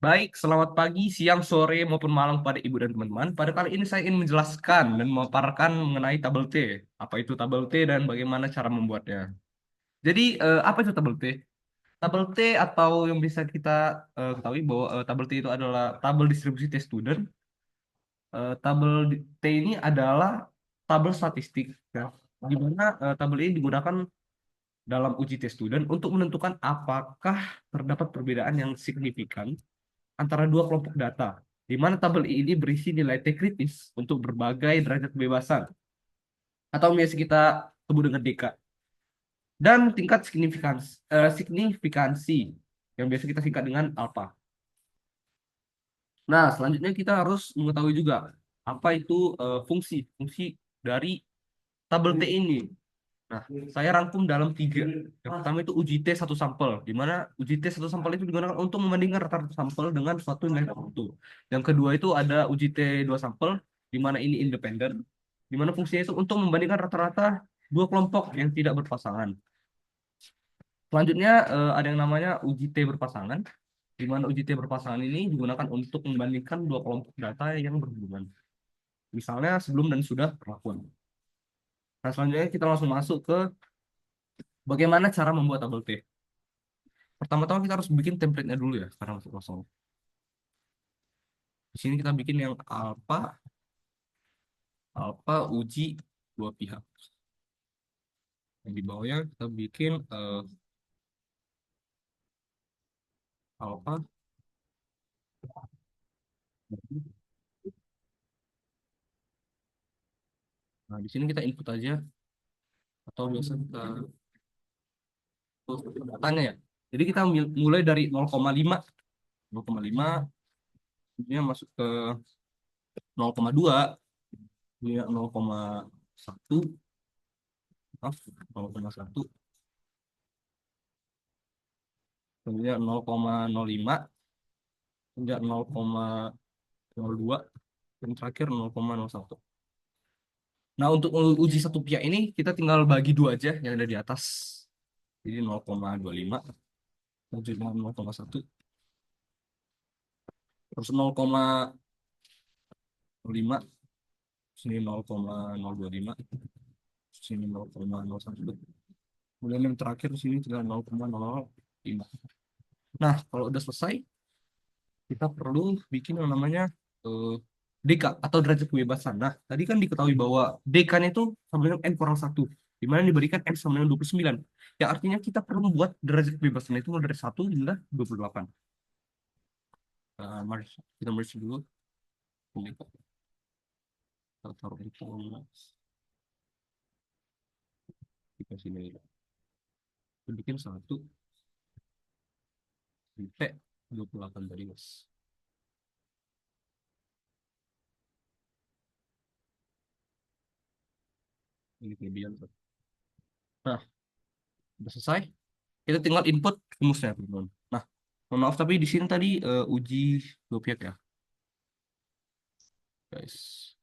Baik, selamat pagi, siang, sore, maupun malam pada ibu dan teman-teman. Pada kali ini saya ingin menjelaskan dan memaparkan mengenai tabel T. Apa itu tabel T dan bagaimana cara membuatnya. Jadi, apa itu tabel T? Tabel T atau yang bisa kita ketahui bahwa tabel T itu adalah tabel distribusi T student. T ini adalah tabel statistik, ya, di mana tabel ini digunakan dalam uji T student untuk menentukan apakah terdapat perbedaan yang signifikan antara dua kelompok data, di mana tabel ini berisi nilai T kritis untuk berbagai derajat kebebasan, atau biasa kita sebut dengan DK, dan tingkat signifikansi, yang biasa kita singkat dengan alpha. Nah, selanjutnya kita harus mengetahui juga apa itu fungsi dari tabel T ini. Nah, saya rangkum dalam tiga. Yang pertama itu uji T satu sampel, di mana uji T satu sampel itu digunakan untuk membandingkan rata-rata sampel dengan suatu nilai tertentu. Yang kedua itu ada uji T dua sampel, di mana ini independen, di mana fungsinya itu untuk membandingkan rata-rata dua kelompok yang tidak berpasangan. Selanjutnya ada yang namanya uji T berpasangan, di mana uji T berpasangan ini digunakan untuk membandingkan dua kelompok data yang berhubungan. Misalnya sebelum dan sudah perlakuan. Nah, selanjutnya kita langsung masuk ke bagaimana cara membuat tabel T. Pertama-tama kita harus bikin template-nya dulu ya, sekarang masuk langsung. Di sini kita bikin yang alpha uji dua pihak. Yang di bawahnya kita bikin alpha. Nah, di sini kita input aja atau biasa kita datanya ya. Jadi kita mulai dari 0,5, 0,5, kemudian masuk ke 0,2, kemudian 0,1, maaf, 0,1, kemudian 0,05, kemudian 0,02, dan terakhir 0,01. Nah, untuk uji satu pihak ini, kita tinggal bagi dua aja yang ada di atas. Jadi 0,25, lanjut dengan 0,1, terus 0,05, sini 0,025, sini 0,01. Kemudian yang terakhir sini tinggal 0,005. Nah, kalau udah selesai, kita perlu bikin yang namanya eh, DK atau derajat kebebasan. Nah, tadi kan diketahui bahwa DK-nya itu sama dengan N kurang satu, di mana diberikan N sama dengan 29. Yang artinya kita perlu membuat derajat kebebasan itu mulai dari 1 hingga 28. Mari kita merge dulu. Ini kita taruh itu di sini. Kita bikin 1 sampai 28 tadi, Mas. Ini kelebihan. Nah, udah selesai. Kita tinggal input rumusnya, teman-teman. Nah, mohon maaf tapi di sini tadi uji dua pihak ya, guys.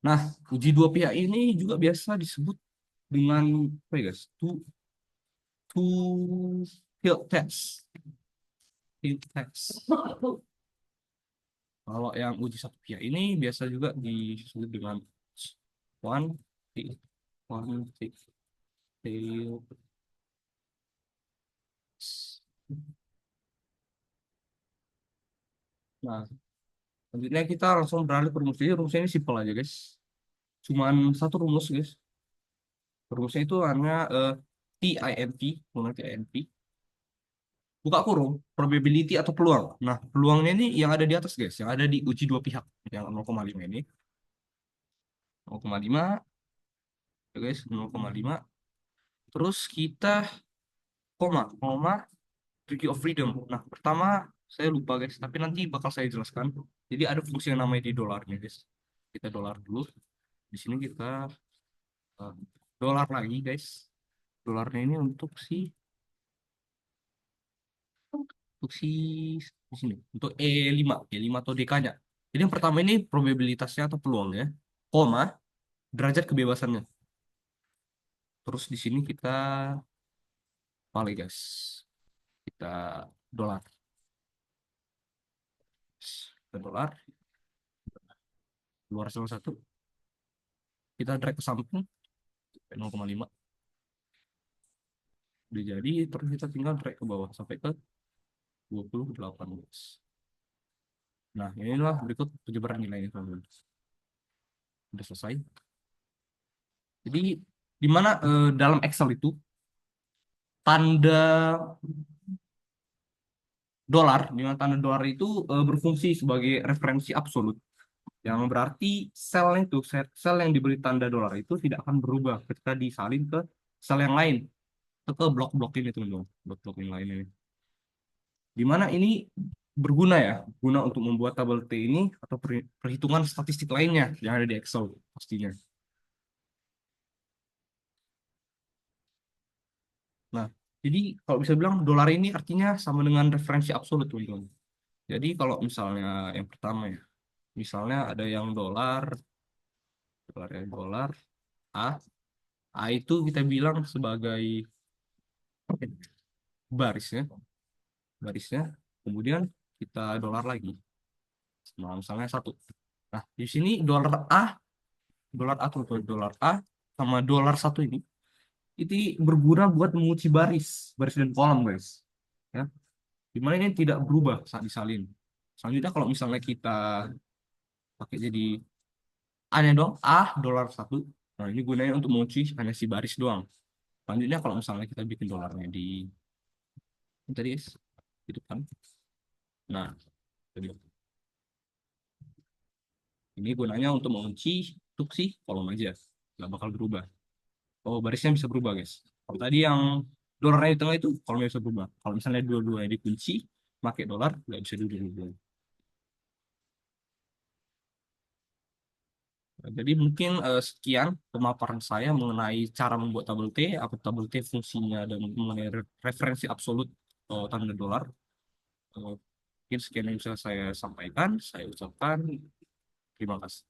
Nah, uji dua pihak ini juga biasa disebut dengan apa ya, guys? Two field test. Field test. Kalau yang uji satu pihak ini biasa juga disebut dengan one field, one field test. Nah, selanjutnya kita langsung beralih ke rumus. Jadi rumusnya ini simpel aja, guys. Cuman satu rumus, guys. Rumusnya itu hanya TINP, menggunakan TINP. Buka kurung, probability atau peluang. Nah, peluangnya ini yang ada di atas, guys. Yang ada di uji dua pihak. Yang 0,5 ini. 0,5, ya guys, 0,5. Terus kita koma, degree of freedom. Nah, pertama saya lupa, guys. Tapi nanti bakal saya jelaskan. Jadi ada fungsi yang namanya di dolarnya, guys. Kita dolar dulu. Di sini kita eh, dolar lagi, guys. Dolarnya ini untuk si di sini untuk E5 atau DK-nya. Jadi yang pertama ini probabilitasnya atau peluangnya, koma derajat kebebasannya. Terus di sini kita balik, guys. Kita dolar. Ke dolar, keluar salah satu, kita drag ke samping, 0,5. Udah jadi, terus kita tinggal drag ke bawah sampai ke 28, guys. Nah, inilah berikut penyebaran nilainya, teman-teman. Udah selesai. Jadi, di mana dalam Excel itu, tanda dolar, di mana tanda dolar itu berfungsi sebagai referensi absolut. Yang berarti sel itu, sel yang diberi tanda dolar itu tidak akan berubah ketika disalin ke sel yang lain, atau ke blok-blok ini, teman-teman. Blok-blok yang lain ini. Di mana ini berguna ya, guna untuk membuat tabel T ini atau perhitungan statistik lainnya yang ada di Excel pastinya. Nah, jadi kalau bisa bilang dolar ini artinya sama dengan referensi absolut, teman-teman. Jadi kalau misalnya yang pertama ya, misalnya ada yang dolar, dolar A, A itu kita bilang sebagai barisnya, barisnya, kemudian kita dolar lagi, nah, misalnya satu. Nah, di sini dolar A tuh dolar A sama dolar satu ini berguna buat mengunci baris, baris dan kolom, guys. Ya, dimana ini tidak berubah saat disalin. Selanjutnya kalau misalnya kita pakai jadi A-nya doang, A dolar satu. Nah, ini gunanya untuk mengunci hanya si baris doang. Selanjutnya kalau misalnya kita bikin dolarnya di ini tadi, guys, di depan. Nah, jadi ini gunanya untuk mengunci untuk si kolom aja, nggak bakal berubah. Oh, barisnya bisa berubah, guys. Kalau tadi yang dolarnya di tengah itu kolomnya bisa berubah. Kalau misalnya dua-duanya dikunci, pakai dolar, nggak bisa dua-duanya. Jadi mungkin sekian pemaparan saya mengenai cara membuat tabel T, apa tabel T fungsinya, dan mengenai referensi absolut tanda dolar. Mungkin sekian yang bisa saya sampaikan. Saya ucapkan terima kasih.